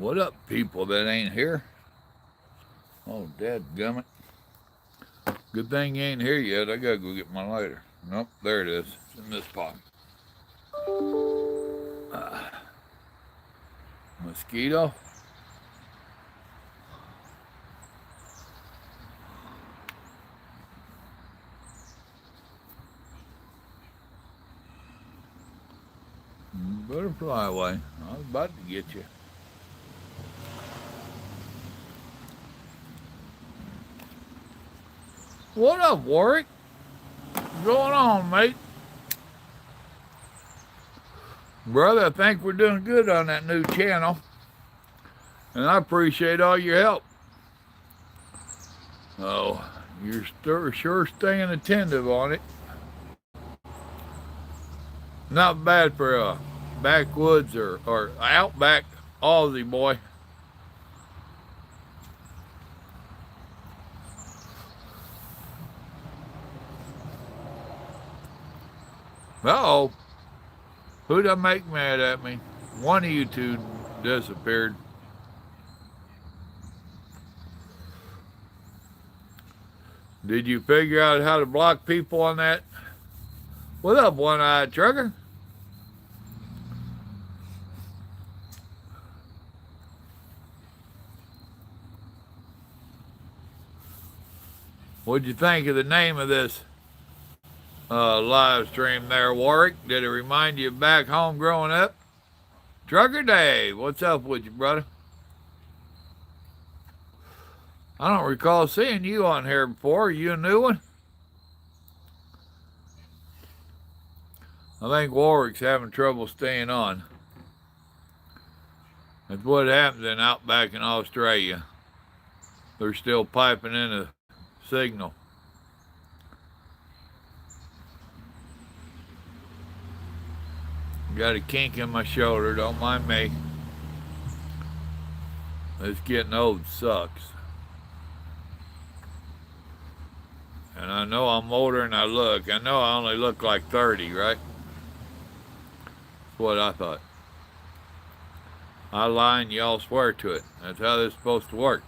What up, people that ain't here? Oh, dadgummit. Good thing you ain't here yet. I gotta go get my lighter. Nope, there it is. It's in this pocket. Mosquito? Better fly away. I was about to get you. What up, Warwick? What's going on, mate? Brother, I think we're doing good on that new channel. And I appreciate all your help. Oh, you're sure staying attentive on it. Not bad for a backwoods or outback Aussie boy. Uh-oh. Who'd I make mad at me? One of you two disappeared. Did you figure out how to block people on that? What up, one-eyed trucker? What'd you think of the name of this live stream there, Warwick? Did it remind you of back home growing up? Trucker Dave, what's up with you, brother? I don't recall seeing you on here before. Are you a new one? I think Warwick's having trouble staying on. That's what happens in outback in Australia. They're still piping in a signal. Got a kink in my shoulder, don't mind me. This getting old sucks. And I know I'm older than I look. I know I only look like 30, right? That's what I thought. I lie and y'all swear to it. That's how this is supposed to work.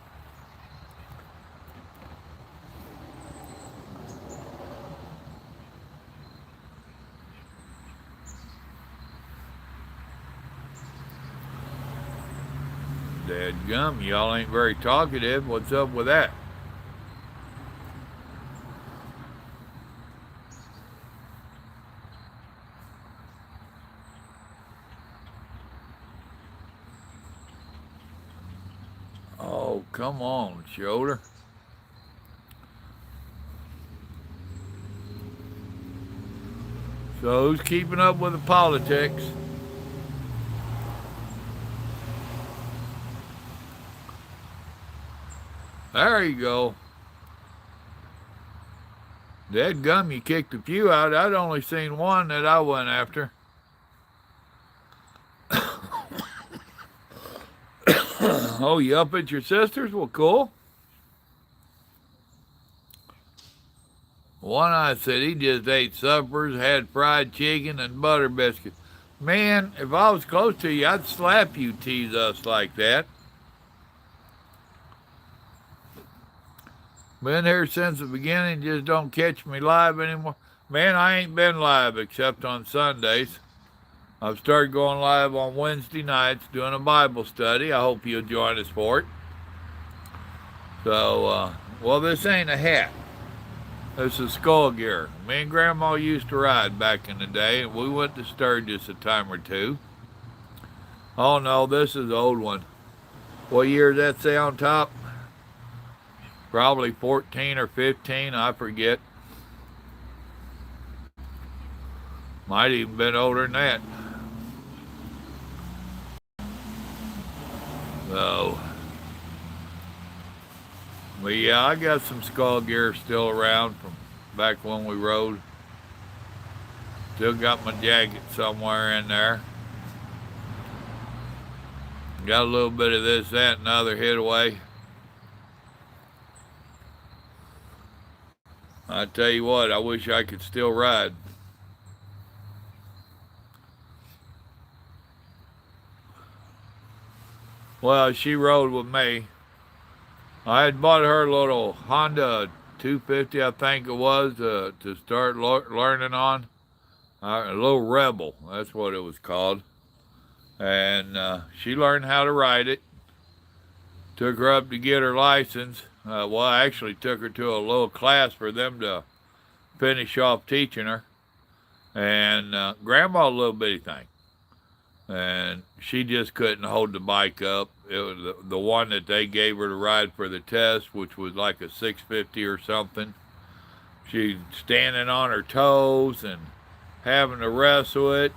Dadgum, y'all ain't very talkative. What's up with that? Oh, come on, shoulder. So who's keeping up with the politics? There you go. Dadgum, you kicked a few out. I'd only seen one that I went after. Oh, you up at your sister's? Well, cool. One I said he just ate suppers, had fried chicken and butter biscuits. Man, if I was close to you, I'd slap you, tease us like that. Been here since the beginning, just don't catch me live anymore. Man, I ain't been live except on Sundays. I've started going live on Wednesday nights doing a Bible study. I hope you'll join us for it. So, well, this ain't a hat. This is skull gear. Me and Grandma used to ride back in the day, and we went to Sturgis a time or two. Oh, no, this is the old one. What year does that say on top? Probably 14 or 15, I forget. Might even been older than that. So, but yeah, I got some skull gear still around from back when we rode. Still got my jacket somewhere in there. Got a little bit of this, that, and other hid away. I tell you what, I wish I could still ride. Well, she rode with me. I had bought her a little Honda 250, I think it was, to start learning on. A little Rebel, that's what it was called. And she learned how to ride it. Took her up to get her license. Well, I actually took her to a little class for them to finish off teaching her. And Grandma, a little bitty thing. And she just couldn't hold the bike up. It was the one that they gave her to ride for the test, which was like a 650 or something. She's standing on her toes and having to wrestle it.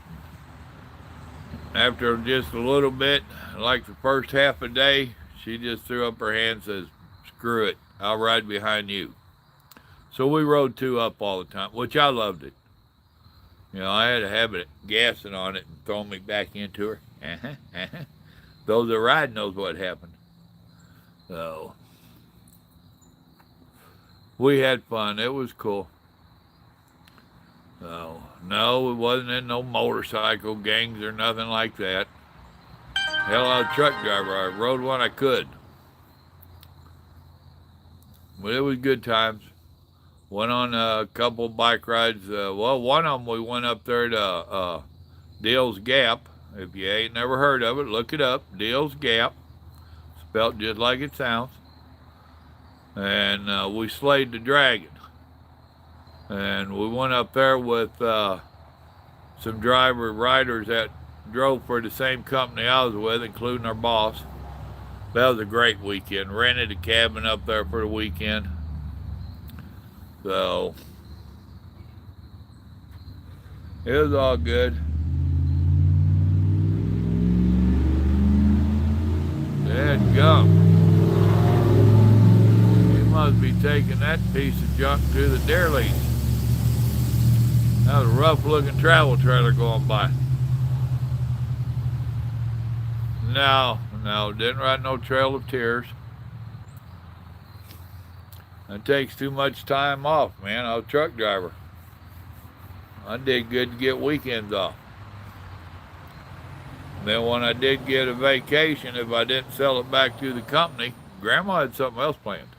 After just a little bit, like the first half a day, she just threw up her hands and says, "Screw it, I'll ride behind you." So we rode two up all the time, which I loved it. You know, I had a habit of gassing on it and throwing me back into her. Those that ride knows what happened. So we had fun. It was cool. So no, it wasn't in no motorcycle gangs or nothing like that. Hell, I was a truck driver. I rode when I could. But it was good times. Went on a couple bike rides. Well, one of them we went up there to Deals Gap. If you ain't never heard of it, look it up. Deals Gap. Spelled just like it sounds. And we slayed the dragon. And we went up there with some riders that drove for the same company I was with, including our boss. That was a great weekend. Rented a cabin up there for the weekend. So it was all good. Dadgum. He must be taking that piece of junk to the deer lease. That was a rough looking travel trailer going by. No, didn't ride no Trail of Tears. It takes too much time off, man. I was a truck driver. I did good to get weekends off. Then when I did get a vacation, if I didn't sell it back to the company, Grandma had something else planned.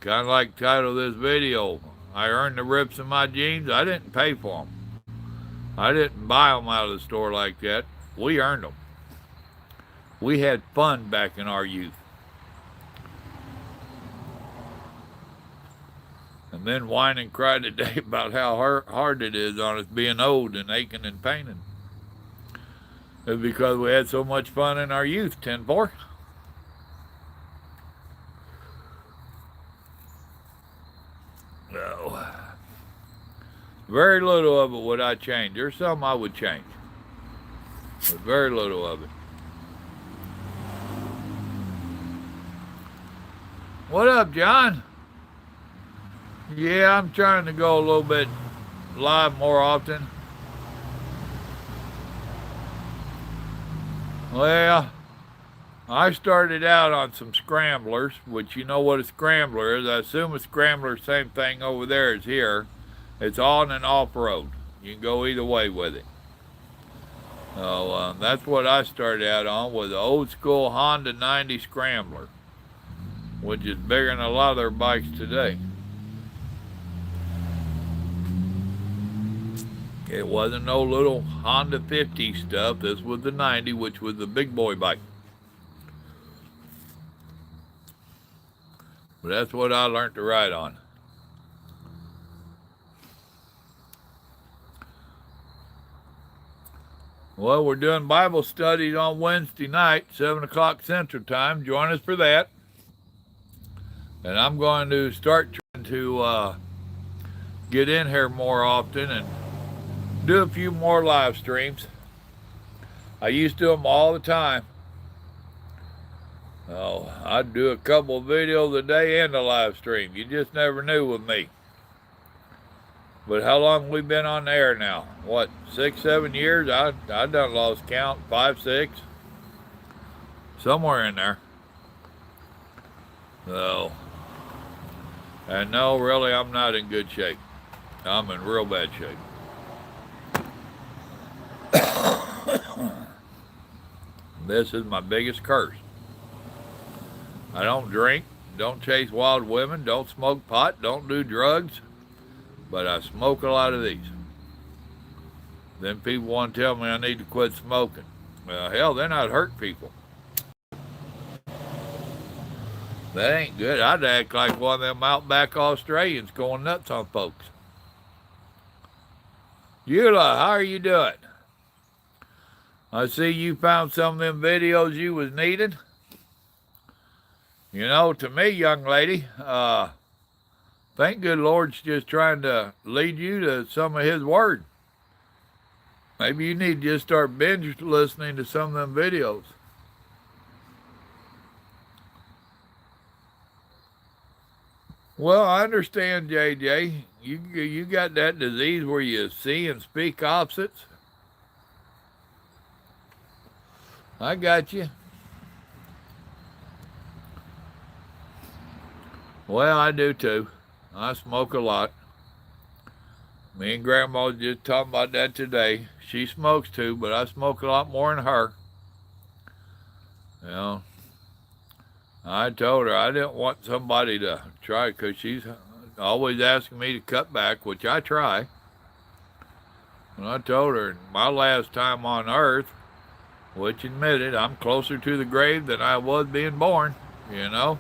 Kind of like the title of this video, I earned the rips in my jeans. I didn't pay for them. I didn't buy them out of the store like that. We earned them. We had fun back in our youth. And then whine and cry today about how hard it is on us being old and aching and paining. It's because we had so much fun in our youth, 10-4. No. Very little of it would I change. There's some I would change. But very little of it. What up, John? Yeah, I'm trying to go a little bit live more often. Well, I started out on some scramblers, which you know what a scrambler is. I assume a scrambler is the same thing over there as here. It's on and off-road. You can go either way with it. So that's what I started out on, was an old school Honda 90 Scrambler, which is bigger than a lot of their bikes today. It wasn't no little Honda 50 stuff. This was the 90, which was the big boy bike. But that's what I learned to ride on. Well, we're doing Bible studies on Wednesday night, 7 o'clock Central Time. Join us for that. And I'm going to start trying to get in here more often and do a few more live streams. I used to do them all the time. Oh, I'd do a couple of videos a day and a live stream. You just never knew with me. But how long we been on the air now? What, 6, 7 years? I done lost count. 5, 6. Somewhere in there. So, and no, really, I'm not in good shape. I'm in real bad shape. This is my biggest curse. I don't drink, don't chase wild women, don't smoke pot, don't do drugs, but I smoke a lot of these. Then people want to tell me I need to quit smoking. Well, hell, then I'd hurt people. That ain't good. I'd act like one of them outback Australians going nuts on folks. Eula, how are you doing? I see you found some of them videos you was needing. You know, to me, young lady, thank good Lord's just trying to lead you to some of his word. Maybe you need to just start binge listening to some of them videos. Well, I understand, JJ. You got that disease where you see and speak opposites. I got you. Well, I do too. I smoke a lot. Me and Grandma was just talking about that today. She smokes too, but I smoke a lot more than her. You know, I told her I didn't want somebody to try because she's always asking me to cut back, which I try. And I told her my last time on earth, which admitted I'm closer to the grave than I was being born, you know.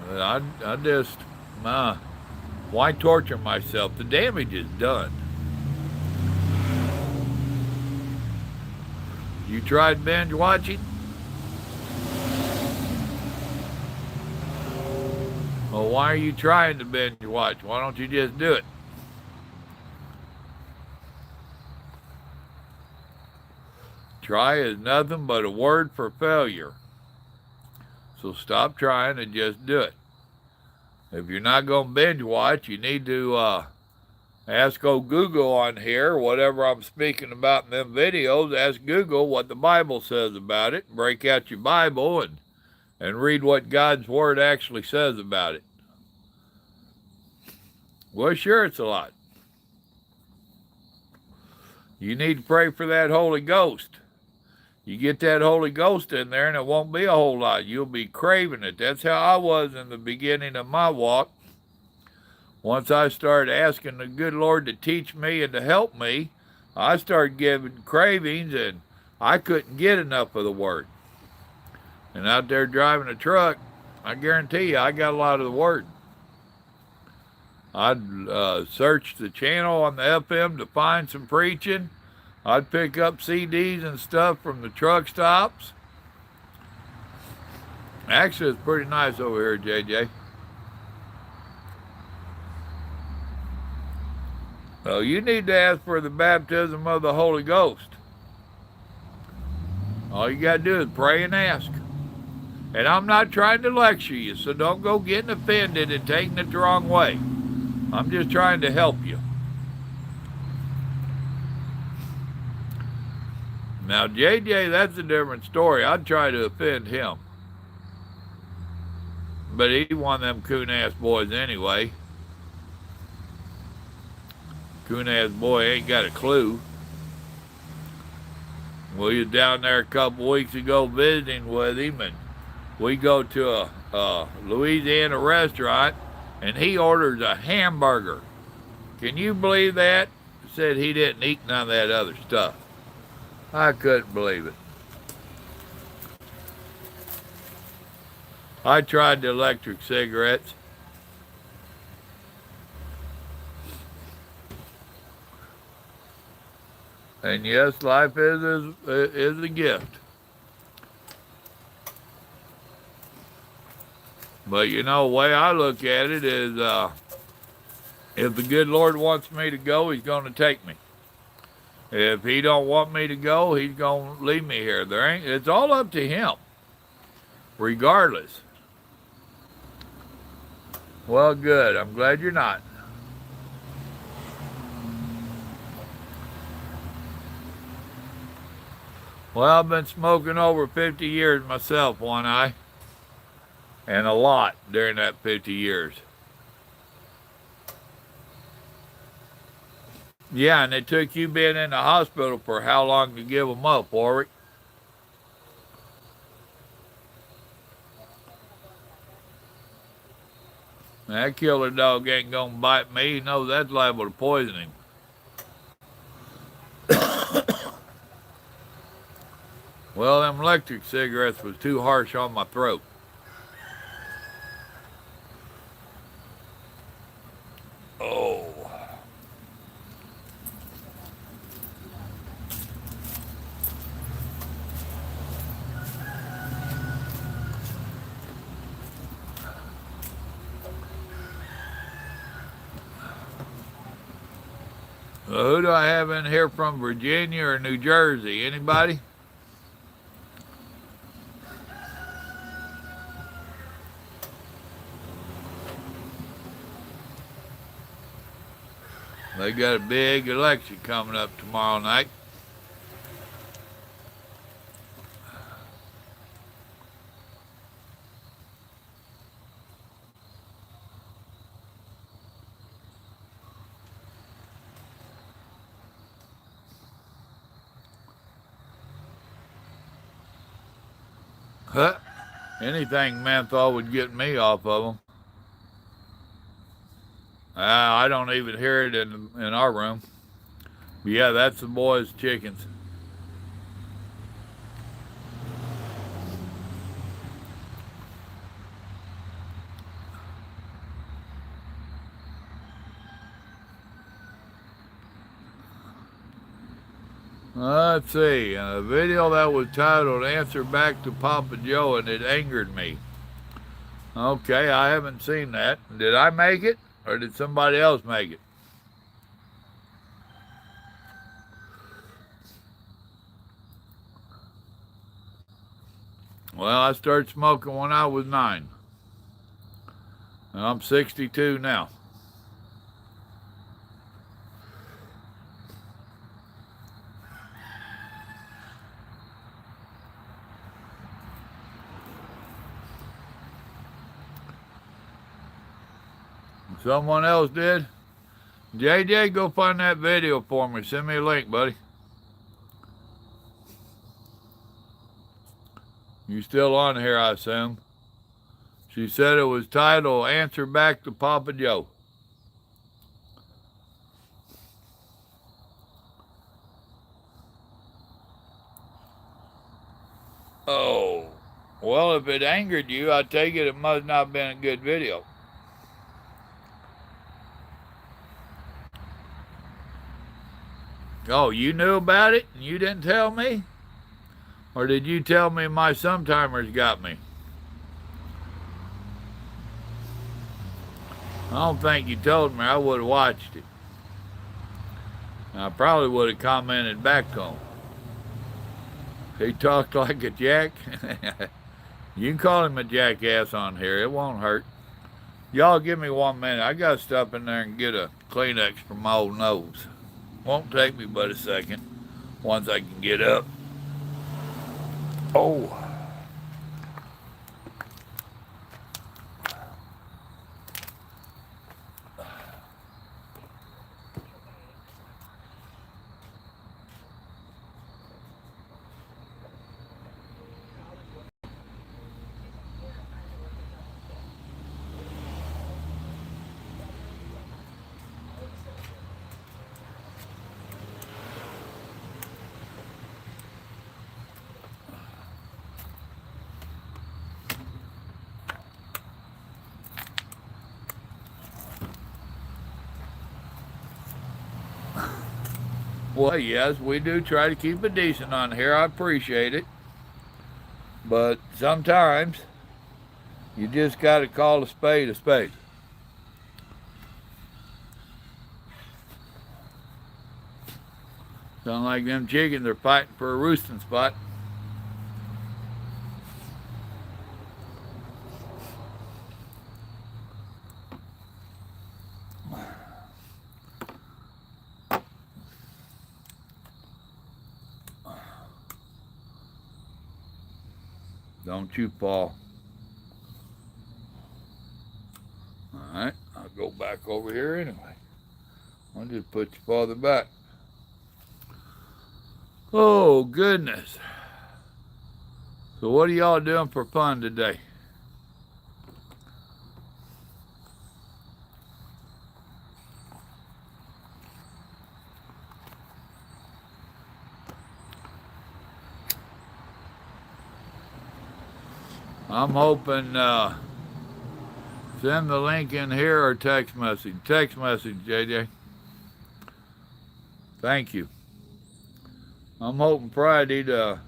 I just, why torture myself? The damage is done. You tried binge watching? Well, why are you trying to binge watch? Why don't you just do it? Try is nothing but a word for failure. So stop trying and just do it. If you're not going to binge watch, you need to ask Google on here, whatever I'm speaking about in them videos, ask Google what the Bible says about it. Break out your Bible and read what God's Word actually says about it. Well, sure, it's a lot. You need to pray for that Holy Ghost. You get that Holy Ghost in there and it won't be a whole lot. You'll be craving it. That's how I was in the beginning of my walk. Once I started asking the good Lord to teach me and to help me, I started getting cravings and I couldn't get enough of the Word. And out there driving a truck, I guarantee you I got a lot of the Word. I'd search the channel on the FM to find some preaching. I'd pick up CDs and stuff from the truck stops. Actually, it's pretty nice over here, JJ. So you need to ask for the baptism of the Holy Ghost. All you got to do is pray and ask. And I'm not trying to lecture you, so don't go getting offended and taking it the wrong way. I'm just trying to help you. Now, JJ, that's a different story. I'd try to offend him. But he's one of them coon-ass boys anyway. Coon-ass boy ain't got a clue. We was down there a couple weeks ago visiting with him, and we go to a Louisiana restaurant, and he orders a hamburger. Can you believe that? Said he didn't eat none of that other stuff. I couldn't believe it. I tried the electric cigarettes. And yes, life is a gift. But you know, the way I look at it is, if the good Lord wants me to go, he's going to take me. If he don't want me to go, he's going to leave me here. It's all up to him, regardless. Well, good. I'm glad you're not. Well, I've been smoking over 50 years myself, one eye. And a lot during that 50 years. Yeah, and it took you being in the hospital for how long to give them up, Warwick? That killer dog ain't gonna bite me. He knows that's liable to poison him. Well, them electric cigarettes was too harsh on my throat. Oh. Who do I have in here from Virginia or New Jersey? Anybody? They got a big election coming up tomorrow night. Huh? Anything menthol would get me off of them. I don't even hear it in our room. But yeah, that's the boys' chickens. Let's see, a video that was titled Answer Back to Papa Joe, and it angered me. Okay, I haven't seen that. Did I make it, or did somebody else make it? Well, I started smoking when I was 9. And I'm 62 now. Someone else did? JJ, go find that video for me. Send me a link, buddy. You still on here, I assume. She said it was titled Answer Back to Papa Joe. Oh, well, if it angered you, I take it must not have been a good video. Oh, you knew about it and you didn't tell me? Or did you tell me my sometimers got me? I don't think you told me. I would have watched it. I probably would have commented back to him. He talked like a jack. You can call him a jackass on here. It won't hurt. Y'all give me 1 minute. I got to stop in there and get a Kleenex for my old nose. Won't take me but a second once I can get up. Oh. Well, yes, we do try to keep it decent on here. I appreciate it. But sometimes you just got to call a spade a spade. Sound like them chickens are fighting for a roosting spot. Don't you fall. Alright, I'll go back over here anyway. I'll just put you farther back. Oh, goodness. So what are y'all doing for fun today? I'm hoping, send the link in here or text message. Text message, JJ. Thank you. I'm hoping Friday to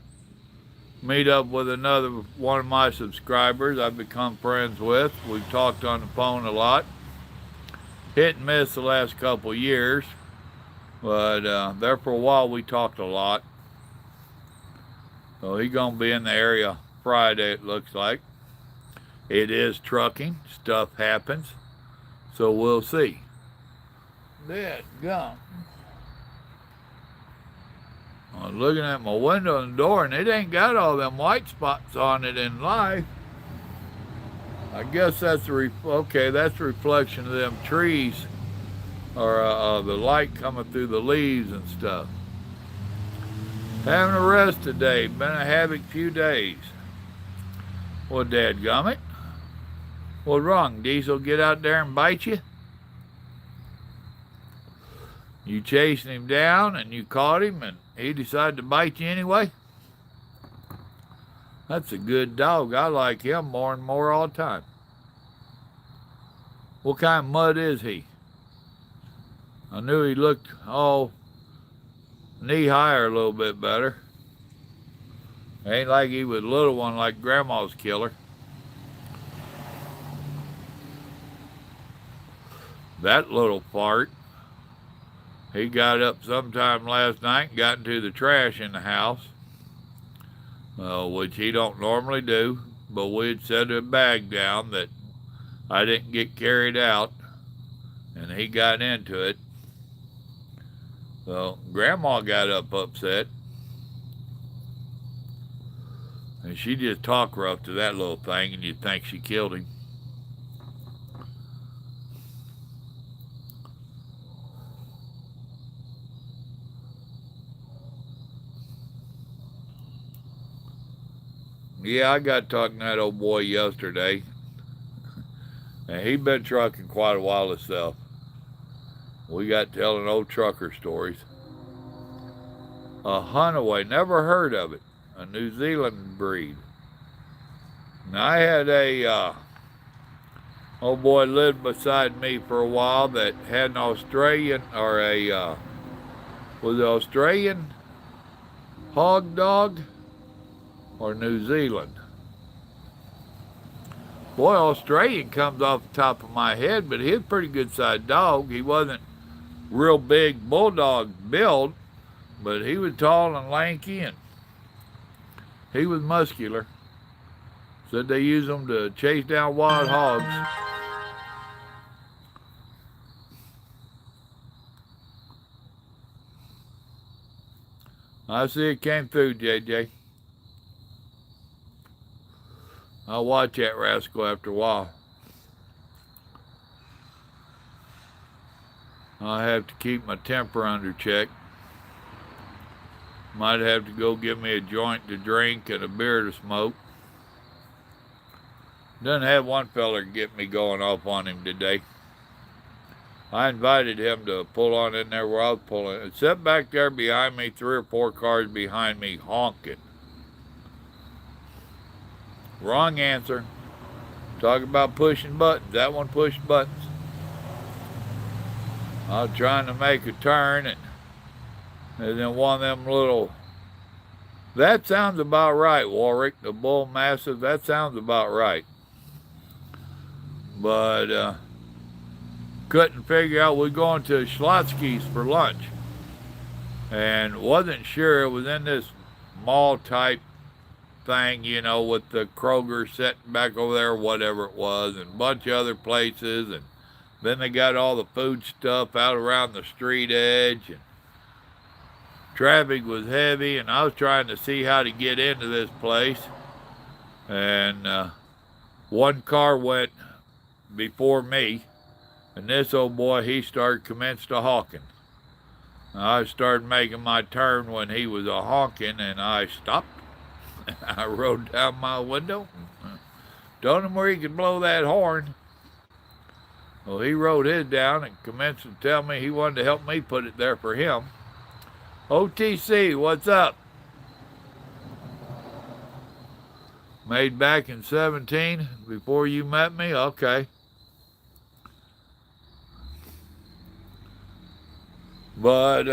meet up with another one of my subscribers I've become friends with. We've talked on the phone a lot. Hit and miss the last couple years, but there for a while we talked a lot. So he's going to be in the area Friday, it looks like. It is trucking. Stuff happens. So we'll see. Dead gum. I was looking at my window and door, and it ain't got all them white spots on it in life. I guess that's that's a reflection of them trees, or the light coming through the leaves and stuff. Having a rest today. Been a havoc few days. Well, dadgummit. What's wrong? Diesel get out there and bite you? You chasing him down and you caught him and he decided to bite you anyway? That's a good dog. I like him more and more all the time. What kind of mud is he? I knew he looked, knee high or a little bit better. Ain't like he was a little one like Grandma's killer. That little fart. He got up sometime last night and got into the trash in the house, which he don't normally do, but we'd set a bag down that I didn't get carried out, and he got into it. So Grandma got up upset, and she just talked rough to that little thing, and you'd think she killed him. Yeah, I got talking to that old boy yesterday, and he'd been trucking quite a while himself. We got telling old trucker stories. A Hunaway, never heard of it, a New Zealand breed. Now, I had a old boy lived beside me for a while that had an Australian, or was it Australian hog dog? Or New Zealand. Boy, Australian comes off the top of my head, but he's a pretty good sized dog. He wasn't real big bulldog build, but he was tall and lanky, and he was muscular. Said they use them to chase down wild hogs. I see it came through, JJ. I'll watch that rascal after a while. I have to keep my temper under check. Might have to go get me a joint to drink and a beer to smoke. Doesn't have one feller get me going off on him today. I invited him to pull on in there where I was pulling. Except back there behind me, 3 or 4 cars behind me honking. Wrong answer. Talk about pushing buttons. That one pushed buttons. I was trying to make a turn, and then one of them little... That sounds about right, Warwick. The Bull Massive, that sounds about right. But couldn't figure out. We're going to Schlotsky's for lunch, and wasn't sure. It was in this mall type thing, you know, with the Kroger sitting back over there, whatever it was, and a bunch of other places, and then they got all the food stuff out around the street edge, and traffic was heavy, and I was trying to see how to get into this place, and one car went before me, and this old boy, he commenced a honking. I started making my turn when he was a honking, and I stopped. I rolled down my window and told him where he could blow that horn. Well, he rode his down and commenced to tell me he wanted to help me put it there for him. OTC, what's up? Made back in 17, before you met me? Okay. But,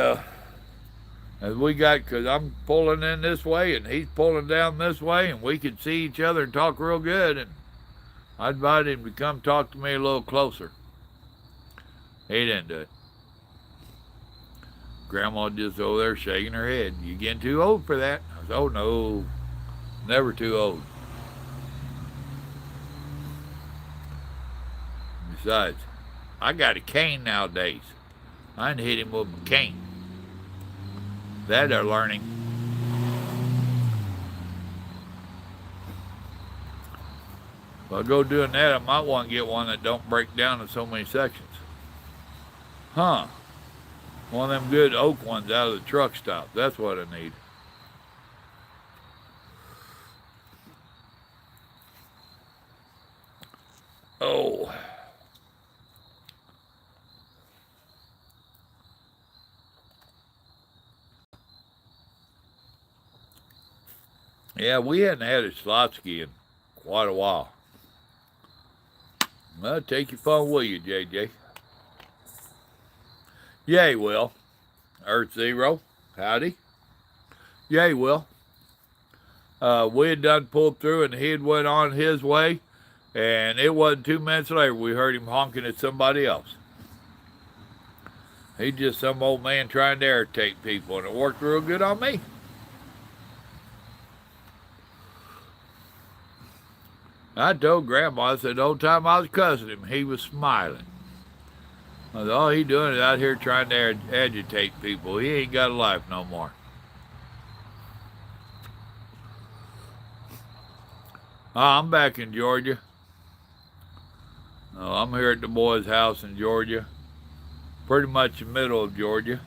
as we got, because I'm pulling in this way and he's pulling down this way, and we could see each other and talk real good, and I invited him to come talk to me a little closer. He didn't do it. Grandma just over there shaking her head. You getting too old for that? I said, oh no, never too old. Besides, I got a cane nowadays. I can hit him with a cane. That they're learning. If I go doing that, I might want to get one that don't break down in so many sections. Huh. One of them good oak ones out of the truck stop. That's what I need. Oh. Yeah, we hadn't had a Slotsky in quite a while. Well, take your phone with you, JJ. Yay, Will. Earth Zero. Howdy. Yay, Will. We had done pulled through and he had went on his way, and it wasn't 2 minutes later we heard him honking at somebody else. He's just some old man trying to irritate people, and it worked real good on me. I told Grandma, I said, the whole time I was cussing him, he was smiling. I said, all he doing is out here trying to agitate people. He ain't got a life no more. I'm back in Georgia. I'm here at the boys' house in Georgia. Pretty much the middle of Georgia.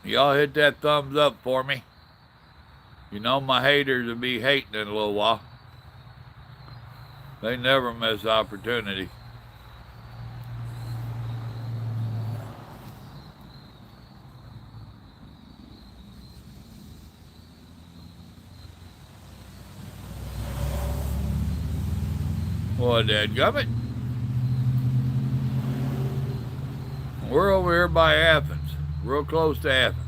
Y'all hit that thumbs up for me. You know my haters will be hating in a little while. They never miss opportunity. Well, dadgummit. We're over here by Athens, real close to Athens.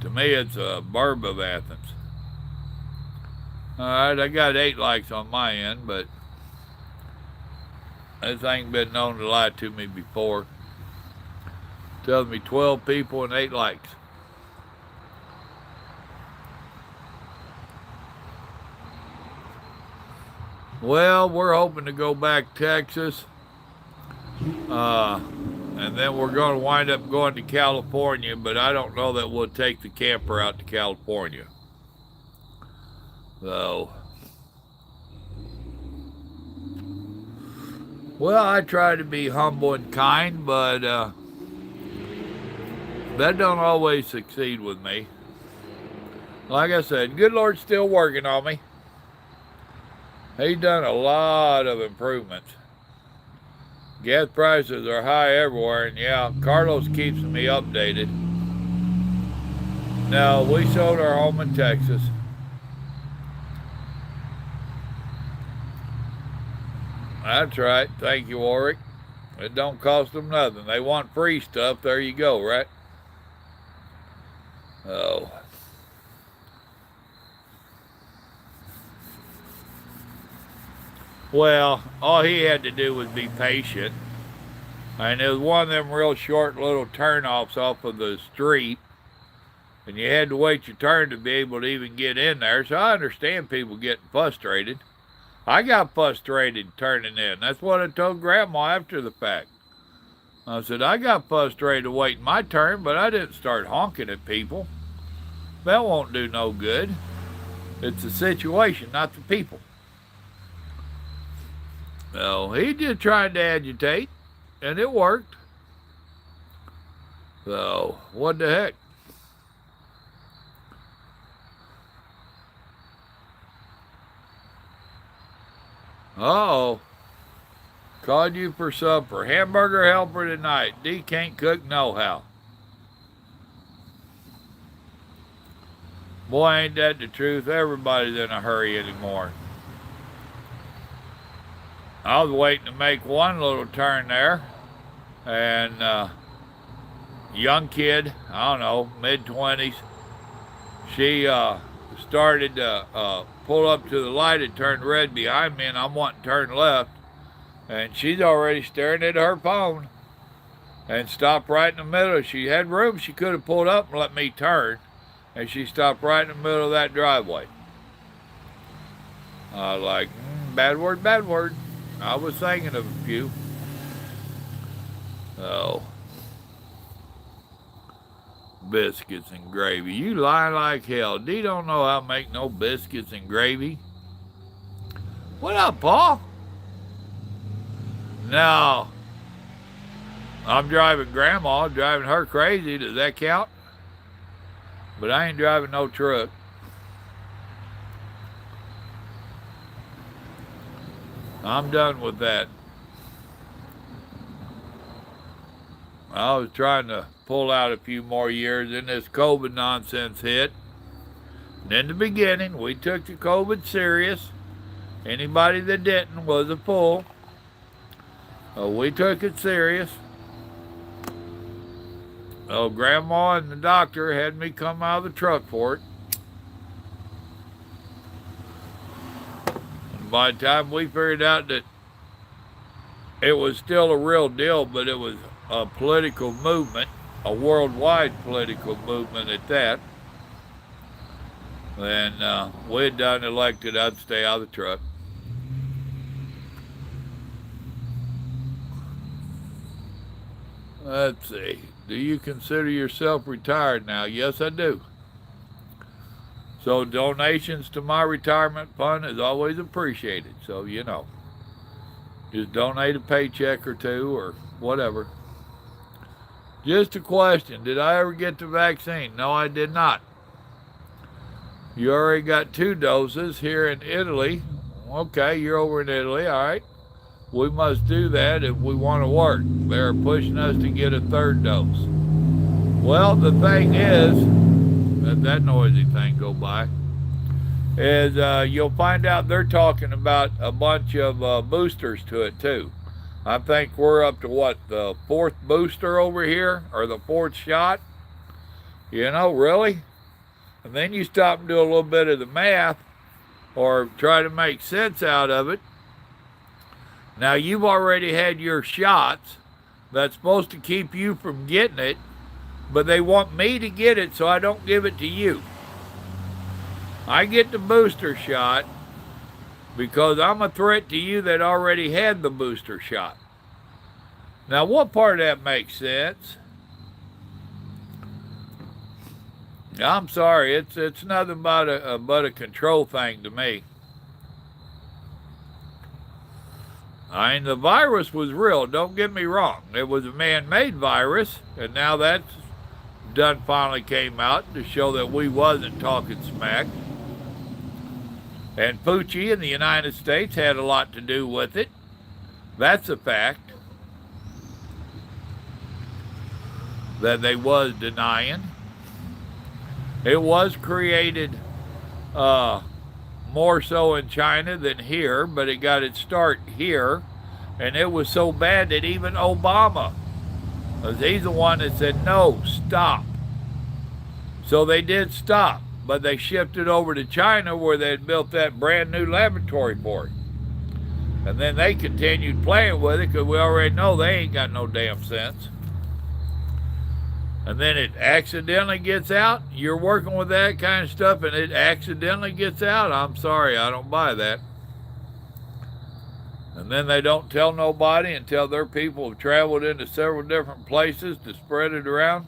To me, it's a burb of Athens. All right, I got 8 likes on my end, but this thing been known to lie to me before. Tells me 12 people and 8 likes. Well, we're hoping to go back Texas, and then we're going to wind up going to California, but I don't know that we'll take the camper out to California. So, well, I try to be humble and kind, but that don't always succeed with me. Like I said, good Lord's still working on me. He's done a lot of improvements. Gas prices are high everywhere, and yeah, Carlos keeps me updated. Now, we sold our home in Texas. That's right. Thank you, Warwick. It don't cost them nothing. They want free stuff. There you go, right? Oh. Well, all he had to do was be patient. And it was one of them real short little turnoffs off of the street. And you had to wait your turn to be able to even get in there. So I understand people getting frustrated. I got frustrated turning in. That's what I told Grandma after the fact. I said, I got frustrated waiting my turn, but I didn't start honking at people. That won't do no good. It's the situation, not the people. So he just tried to agitate, and it worked. So, what the heck? Uh-oh. Called you for supper. Hamburger helper tonight. D can't cook no how. Boy, ain't that the truth. Everybody's in a hurry anymore. I was waiting to make one little turn there, and young kid, I don't know, mid-20s, she started to pull up to the light. It turned red behind me, and I'm wanting to turn left, and she's already staring at her phone and stopped right in the middle. She had room. She could have pulled up and let me turn, and she stopped right in the middle of that driveway. I was like, bad word, bad word. I was thinking of a few. Oh. Biscuits and gravy. You lie like hell. D don't know how to make no biscuits and gravy. What up, Paul? No. I'm driving Grandma, driving her crazy. Does that count? But I ain't driving no truck. I'm done with that. I was trying to pull out a few more years, and this COVID nonsense hit. And in the beginning, we took the COVID serious. Anybody that didn't was a fool. We took it serious. Grandma and the doctor had me come out of the truck for it. By the time we figured out that it was still a real deal, but it was a political movement, a worldwide political movement at that, then we had done elected I'd stay out of the truck. Let's see. Do you consider yourself retired now? Yes, I do. So donations to my retirement fund is always appreciated. So, you know, just donate a paycheck or two or whatever. Just a question. Did I ever get the vaccine? No, I did not. You already got 2 doses here in Italy. Okay, you're over in Italy. All right. We must do that if we want to work. They're pushing us to get a 3rd dose. Well, the thing is, that noisy thing go by, is you'll find out they're talking about a bunch of boosters to it too. I think we're up to what, the 4th booster over here, or the 4th shot? You know, really? And then you stop and do a little bit of the math, or try to make sense out of it. Now, you've already had your shots that's supposed to keep you from getting it, but they want me to get it so I don't give it to you. I get the booster shot because I'm a threat to you that already had the booster shot. Now, what part of that makes sense? I'm sorry, it's nothing but a control thing to me. I mean, the virus was real, don't get me wrong. It was a man-made virus, and now that's done finally came out to show that we wasn't talking smack. And Fauci in the United States had a lot to do with it. That's a fact that they was denying. It was created more so in China than here, but it got its start here. And it was so bad that even Obama, he's the one that said, no, stop. So they did stop, but they shifted over to China where they had built that brand new laboratory for it. And then they continued playing with it because we already know they ain't got no damn sense. And then it accidentally gets out. You're working with that kind of stuff and it accidentally gets out. I'm sorry, I don't buy that. And then they don't tell nobody until their people have traveled into several different places to spread it around.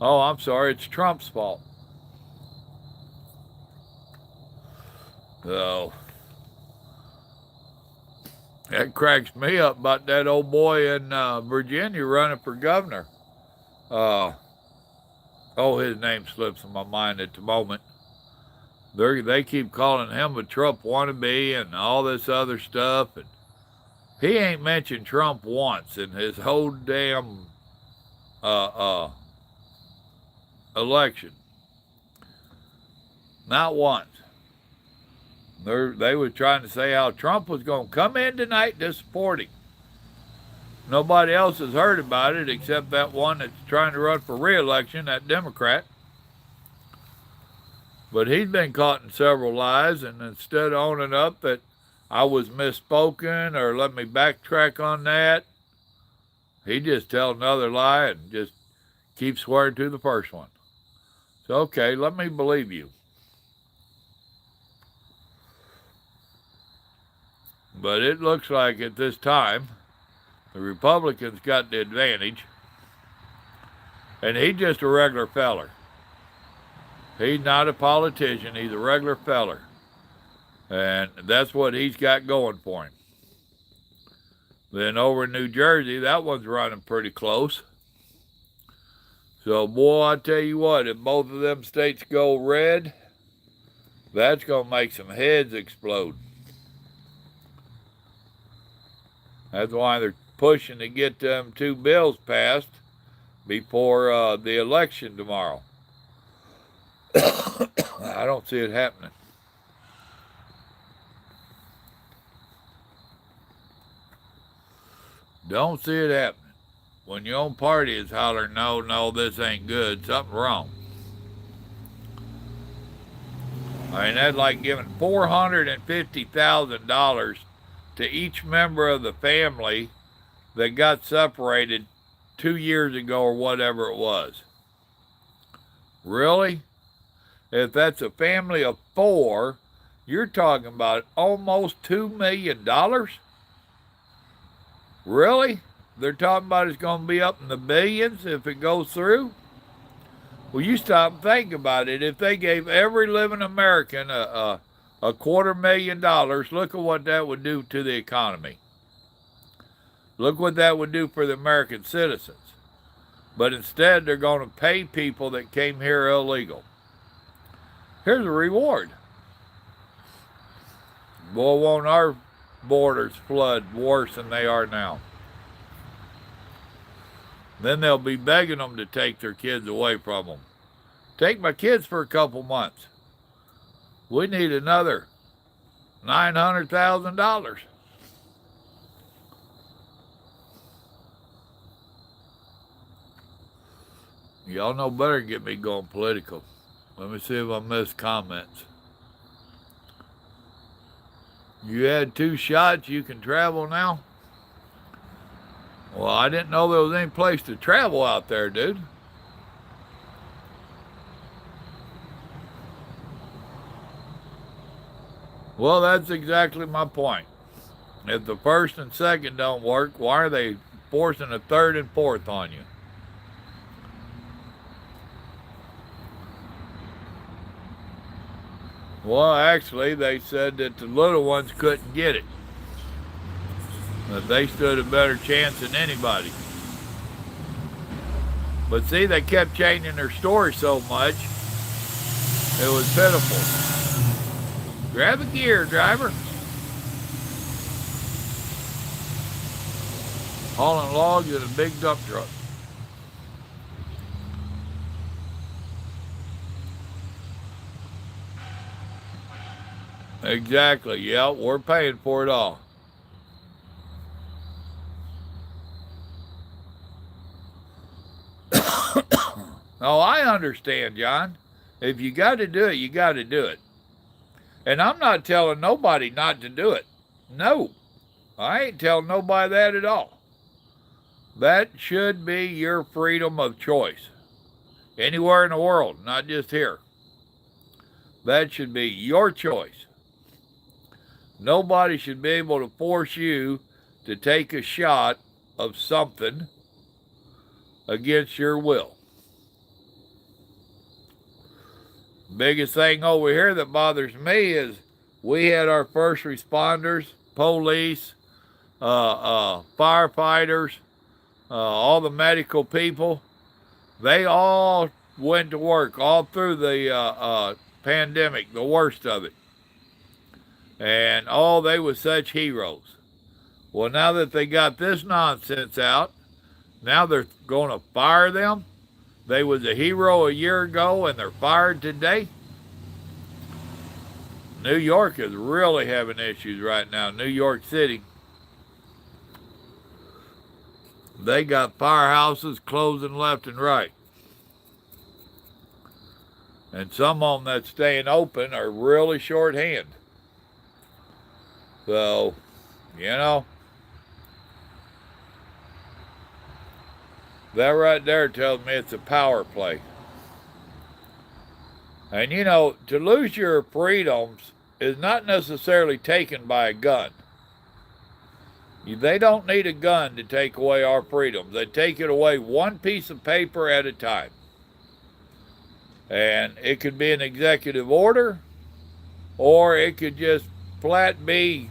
Oh, I'm sorry, it's Trump's fault. So, that cracks me up about that old boy in Virginia running for governor. His name slips in my mind at the moment. They keep calling him a Trump wannabe and all this other stuff. And he ain't mentioned Trump once in his whole damn election. Not once. They were trying to say how Trump was going to come in tonight to support him. Nobody else has heard about it except that one that's trying to run for re-election, that Democrat. But he's been caught in several lies, and instead of owning up that I was misspoken or let me backtrack on that, he just tells another lie and just keeps swearing to the first one. So, okay, let me believe you. But it looks like at this time, the Republicans got the advantage, and he's just a regular feller. He's not a politician, he's a regular feller. And that's what he's got going for him. Then over in New Jersey, that one's running pretty close. So, boy, I tell you what, if both of them states go red, that's going to make some heads explode. That's why they're pushing to get them two bills passed before the election tomorrow. I don't see it happening. Don't see it happening. When your own party is hollering, no, this ain't good, something wrong. I mean, that's like giving $450,000 to each member of the family that got separated 2 years ago or whatever it was. Really? If that's a family of 4, you're talking about almost $2 million? Really? They're talking about it's going to be up in the billions if it goes through? Well, you stop and think about it. If they gave every living American a $250,000, look at what that would do to the economy. Look what that would do for the American citizens. But instead, they're going to pay people that came here illegal. Here's a reward. Boy, won't our borders flood worse than they are now. Then they'll be begging them to take their kids away from them. Take my kids for a couple months. We need another $900,000. Y'all know better than get me going political. Let me see if I missed comments. You had 2 shots, you can travel now? Well, I didn't know there was any place to travel out there, dude. Well, that's exactly my point. If the first and second don't work, why are they forcing a third and fourth on you? Well, actually, they said that the little ones couldn't get it. That they stood a better chance than anybody. But see, they kept changing their story so much, it was pitiful. Grab a gear, driver. Hauling logs in a big dump truck. Exactly, yeah, we're paying for it all. Oh, I understand, John. If you got to do it, you got to do it. And I'm not telling nobody not to do it. No, I ain't telling nobody that at all. That should be your freedom of choice. Anywhere in the world, not just here. That should be your choice. Nobody should be able to force you to take a shot of something against your will. Biggest thing over here that bothers me is we had our first responders, police, firefighters, all the medical people. They all went to work all through the pandemic, the worst of it. And they were such heroes. Well, now that they got this nonsense out, now they're going to fire them. They was a hero a year ago and they're fired today. New York is really having issues right now. New York City. They got firehouses closing left and right. And some of them that's staying open are really short-handed. So, you know, that right there tells me it's a power play. And you know, to lose your freedoms is not necessarily taken by a gun. They don't need a gun to take away our freedoms. They take it away one piece of paper at a time. And it could be an executive order, or it could just flat be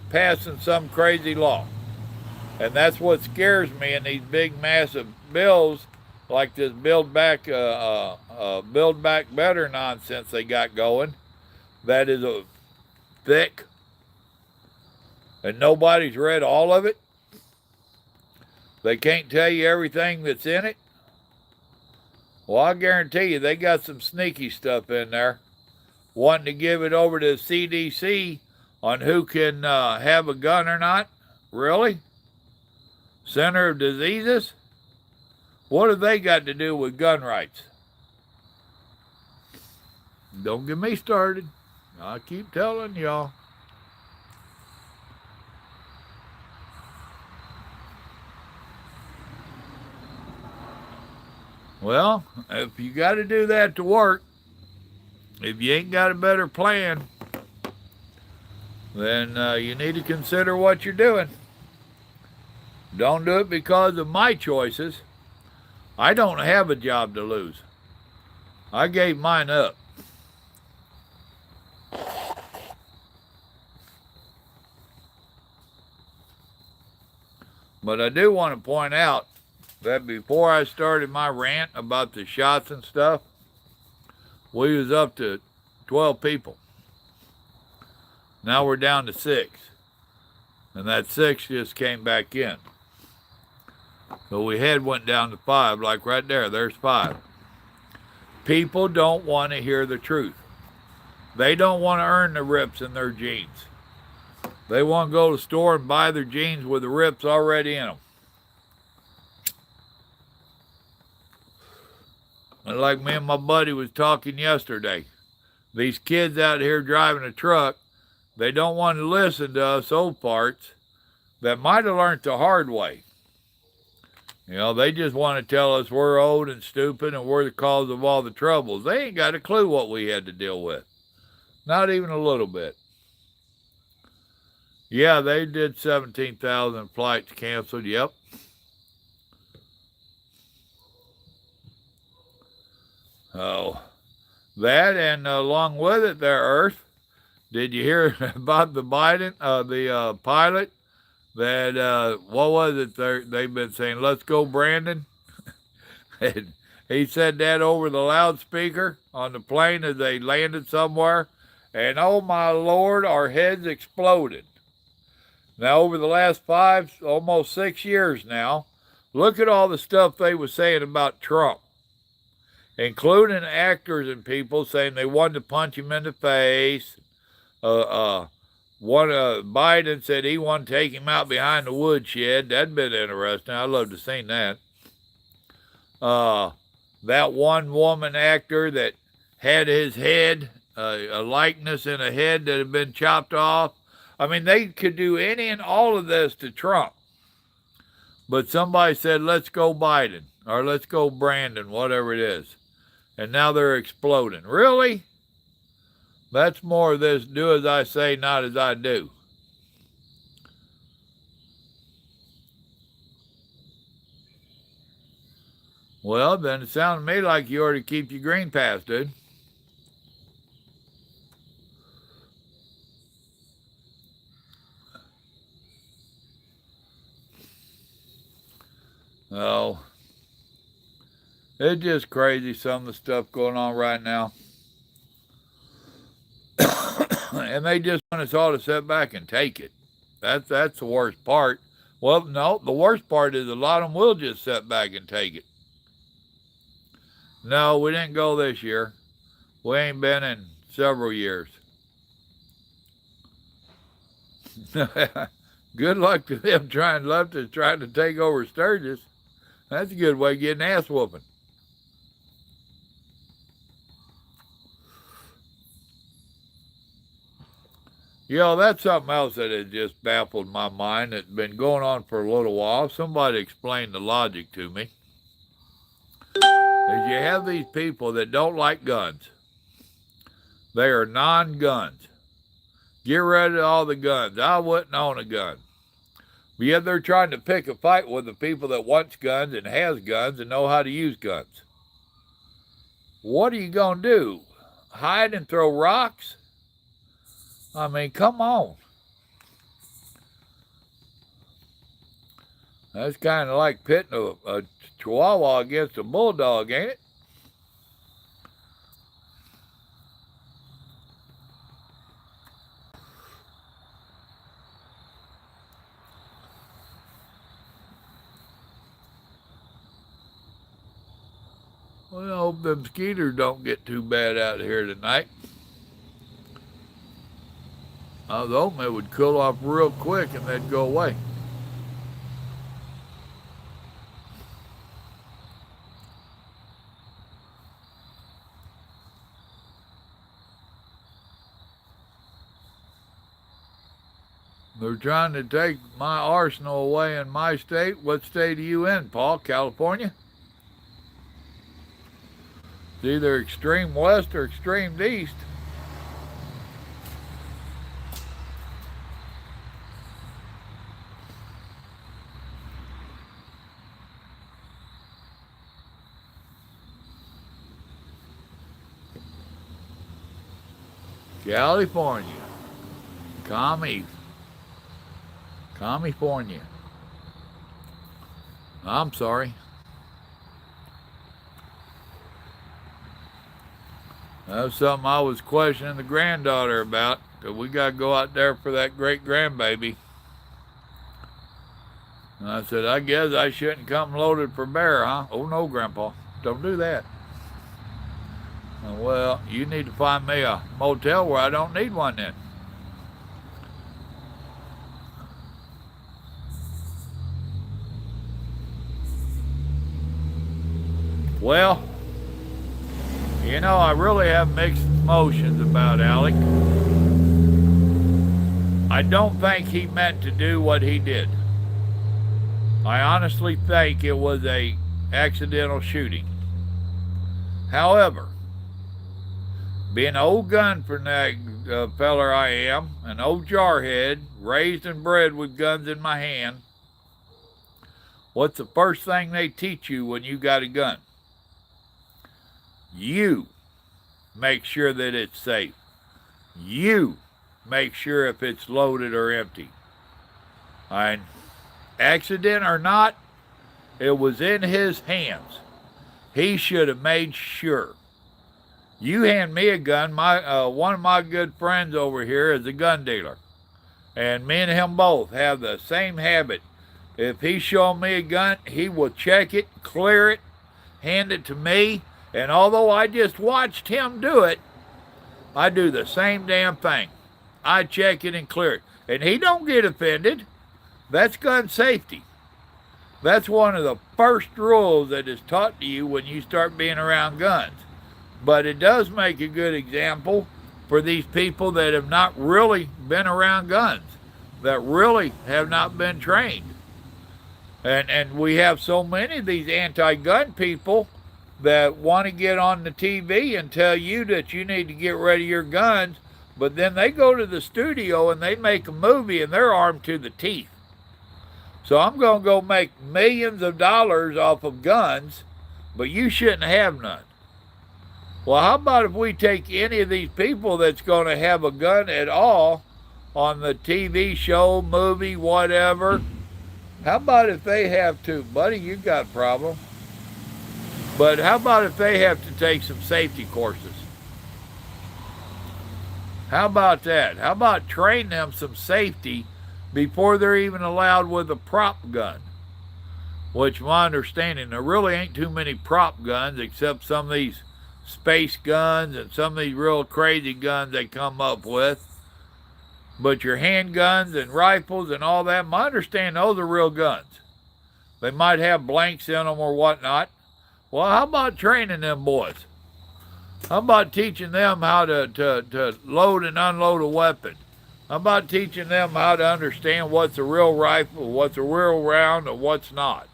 passing some crazy law. And that's what scares me in these big, massive bills like this Build Back Better nonsense they got going. That is a thick, and nobody's read all of it. They can't tell you everything that's in it. Well, I guarantee you they got some sneaky stuff in there, wanting to give it over to the CDC on who can have a gun or not. Really? Center of Diseases? What have they got to do with gun rights? Don't get me started. I keep telling y'all. Well, if you got to do that to work, if you ain't got a better plan, then you need to consider what you're doing. Don't do it because of my choices. I don't have a job to lose. I gave mine up. But I do want to point out that before I started my rant about the shots and stuff, we was up to 12 people. Now we're down to 6. And that 6 just came back in. So we went down to 5, like right there, there's 5. People don't want to hear the truth. They don't want to earn the rips in their jeans. They want to go to the store and buy their jeans with the rips already in them. And like me and my buddy was talking yesterday, these kids out here driving a truck, they don't want to listen to us old parts that might have learned the hard way. You know, they just want to tell us we're old and stupid and we're the cause of all the troubles. They ain't got a clue what we had to deal with. Not even a little bit. Yeah, they did 17,000 flights canceled. Yep. Oh, that, and along with it there, Earth, did you hear about the Biden, the pilot that, what was it, they've been saying, let's go, Brandon? And he said that over the loudspeaker on the plane as they landed somewhere, and oh my Lord, our heads exploded. Now, over the last 5, almost 6 years now, look at all the stuff they were saying about Trump, including actors and people saying they wanted to punch him in the face. Biden said he wanted to take him out behind the woodshed. That'd been interesting. I'd love to have seen that. That one woman actor that had his head, a likeness in a head that had been chopped off. I mean, they could do any and all of this to Trump. But somebody said, let's go Biden, or let's go Brandon, whatever it is. And now they're exploding. Really? That's more of this do as I say, not as I do. Well, then it sounds to me like you ought to keep your green pass, dude. Oh, it's just crazy, some of the stuff going on right now. And they just want us all to sit back and take it. That's the worst part. Well, no, the worst part is a lot of them will just sit back and take it. No, we didn't go this year. We ain't been in several years. Good luck to them leftists trying to take over Sturgis. That's a good way of getting ass whooping. You know, that's something else that has just baffled my mind. It's been going on for a little while. Somebody explained the logic to me. Is you have these people that don't like guns. They are non-guns. Get rid of all the guns. I wouldn't own a gun. But yet they're trying to pick a fight with the people that wants guns and has guns and know how to use guns. What are you going to do? Hide and throw rocks? I mean, come on. That's kind of like pitting a chihuahua against a bulldog, ain't it? Well, I hope them mosquitoes don't get too bad out here tonight. I was hoping it would cool off real quick and they'd go away. They're trying to take my arsenal away in my state. What state are you in, Paul? California? It's either extreme west or extreme east. California. California. I'm sorry. That's something I was questioning the granddaughter about, because we got to go out there for that great-grandbaby. And I said, I guess I shouldn't come loaded for bear, huh? Oh, no, Grandpa. Don't do that. Well, you need to find me a motel where I don't need one then. Well, you know, I really have mixed emotions about Alec. I don't think he meant to do what he did. I honestly think it was a accidental shooting. However, being an old gun feller I am, an old jarhead, raised and bred with guns in my hand, what's the first thing they teach you when you got a gun? You make sure that it's safe. You make sure if it's loaded or empty. And accident or not, it was in his hands. He should have made sure. You hand me a gun. One of my good friends over here is a gun dealer. And me and him both have the same habit. If he shows me a gun, he will check it, clear it, hand it to me. And although I just watched him do it, I do the same damn thing. I check it and clear it. And he don't get offended. That's gun safety. That's one of the first rules that is taught to you when you start being around guns. But it does make a good example for these people that have not really been around guns, that really have not been trained. And we have so many of these anti-gun people that want to get on the TV and tell you that you need to get rid of your guns, but then they go to the studio and they make a movie and they're armed to the teeth. So I'm going to go make millions of dollars off of guns, but you shouldn't have none. Well, how about if we take any of these people that's going to have a gun at all on the TV show, movie, whatever? How about if they have to? Buddy, you got a problem. But how about if they have to take some safety courses? How about that? How about train them some safety before they're even allowed with a prop gun? Which, my understanding, there really ain't too many prop guns except some of these space guns and some of these real crazy guns they come up with. But your handguns and rifles and all that, I understand those are real guns. They might have blanks in them or whatnot. Well, how about training them boys? How about teaching them how to load and unload a weapon? How about teaching them how to understand what's a real rifle, what's a real round, and what's not?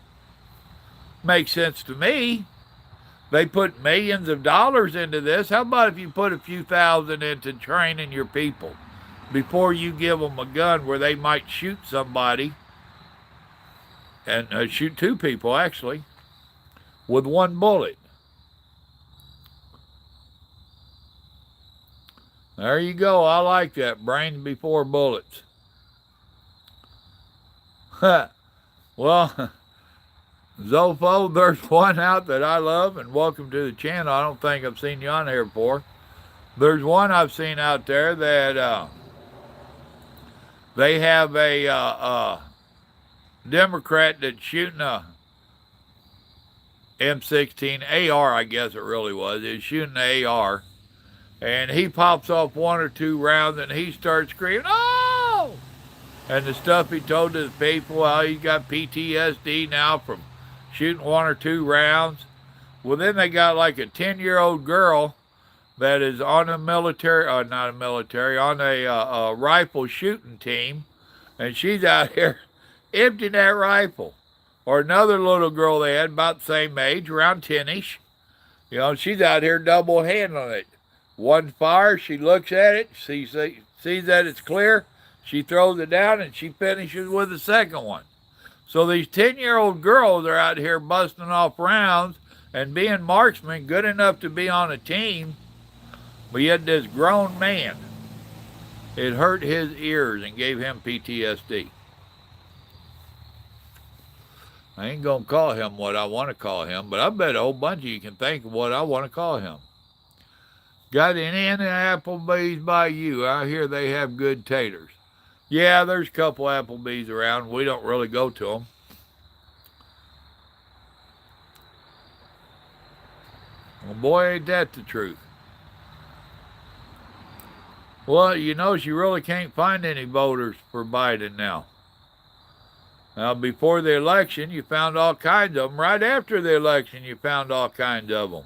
Makes sense to me. They put millions of dollars into this. How about if you put a few thousand into training your people before you give them a gun where they might shoot somebody, and shoot two people, actually, with one bullet? There you go. I like that. Brains before bullets. Well, Zofo, there's one out that I love, and welcome to the channel. I don't think I've seen you on here before. There's one I've seen out there that they have a Democrat that's shooting a M16 AR, I guess it really was. He's shooting an AR. And he pops off one or two rounds and he starts screaming, "Oh!" And the stuff he told to the people, how he got PTSD now from shooting one or two rounds. Well, then they got like a 10-year-old girl that is on a military, not a military, on a rifle shooting team. And she's out here emptying that rifle. Or another little girl they had about the same age, around 10-ish. You know, she's out here double handling it. One fire, she looks at it, sees that it's clear, she throws it down, and she finishes with the second one. So these 10-year-old girls are out here busting off rounds and being marksmen, good enough to be on a team, but yet this grown man, it hurt his ears and gave him PTSD. I ain't going to call him what I want to call him, but I bet a whole bunch of you can think of what I want to call him. Got any Applebee's by you? I hear they have good taters. Yeah, there's a couple Applebee's around. We don't really go to them. Well, boy, ain't that the truth. Well, you know, you really can't find any voters for Biden now. Now, before the election, you found all kinds of them. Right after the election, you found all kinds of them.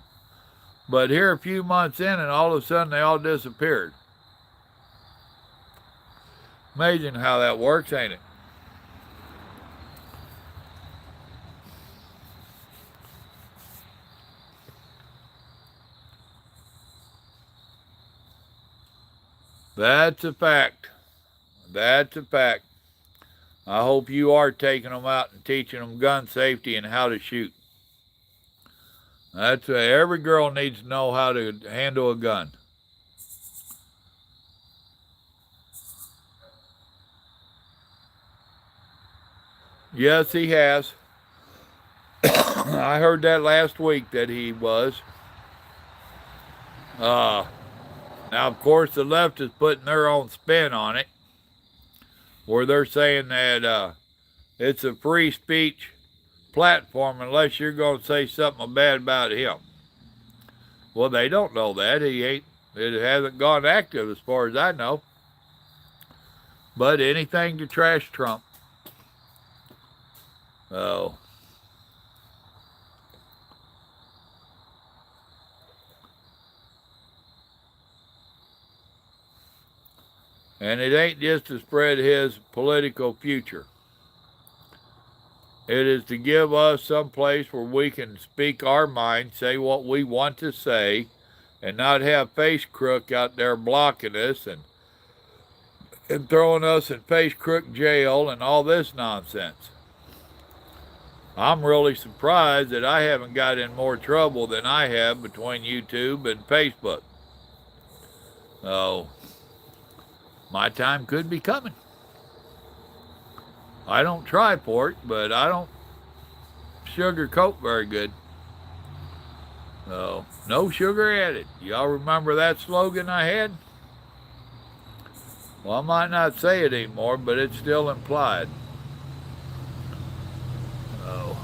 But here a few months in, and all of a sudden, they all disappeared. Amazing how that works, ain't it? That's a fact. That's a fact. I hope you are taking them out and teaching them gun safety and how to shoot. That's every girl needs to know how to handle a gun. Yes, he has. I heard that last week that he was. Now, of course, the left is putting their own spin on it, where they're saying that it's a free speech platform unless you're going to say something bad about him. Well, they don't know that. It hasn't gone active as far as I know. But anything to trash Trump. Oh. And it ain't just to spread his political future. It is to give us some place where we can speak our mind, say what we want to say, and not have Face Crook out there blocking us and throwing us in Face Crook jail and all this nonsense. I'm really surprised that I haven't got in more trouble than I have between YouTube and Facebook. Oh, my time could be coming. I don't try for it, but I don't sugarcoat very good. So, no sugar added. Y'all remember that slogan I had? Well, I might not say it anymore, but it's still implied. Oh.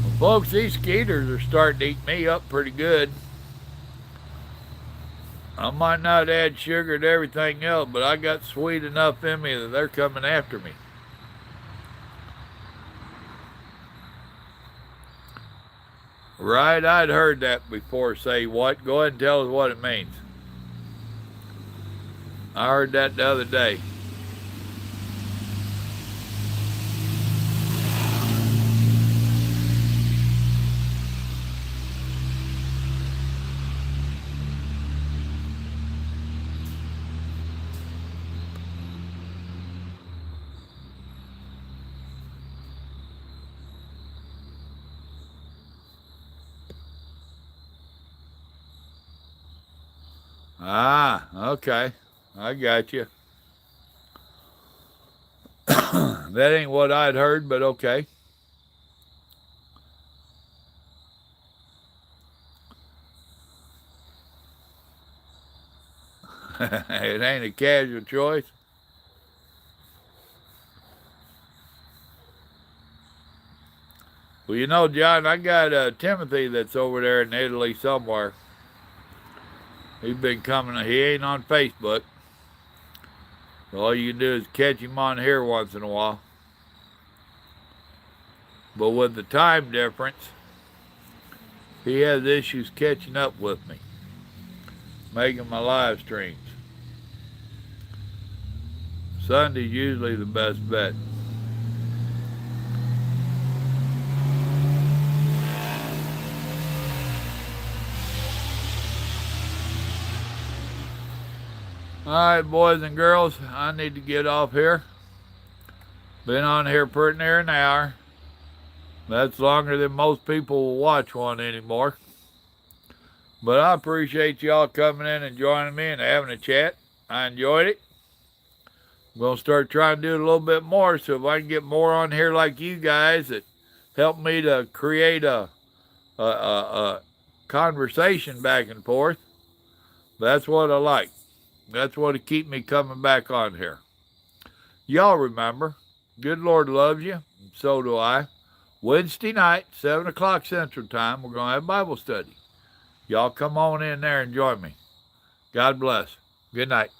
Well, folks, these skeeters are starting to eat me up pretty good. I might not add sugar to everything else, but I got sweet enough in me that they're coming after me. Right, I'd heard that before. Say what? Go ahead and tell us what it means. I heard that the other day. Ah, okay. I got you. That ain't what I'd heard, but okay. It ain't a casual choice. Well, you know, John, I got Timothy that's over there in Italy somewhere. He's been coming. He ain't on Facebook. So all you can do is catch him on here once in a while. But with the time difference, he has issues catching up with me, making my live streams. Sunday's usually the best bet. All right, boys and girls, I need to get off here. Been on here pretty near an hour. That's longer than most people will watch one anymore. But I appreciate y'all coming in and joining me and having a chat. I enjoyed it. I'm going to start trying to do it a little bit more, so if I can get more on here like you guys that help me to create a conversation back and forth, that's what I like. That's what'll keep me coming back on here. Y'all remember, good Lord loves you, and so do I. Wednesday night, 7 o'clock Central Time, we're going to have Bible study. Y'all come on in there and join me. God bless. Good night.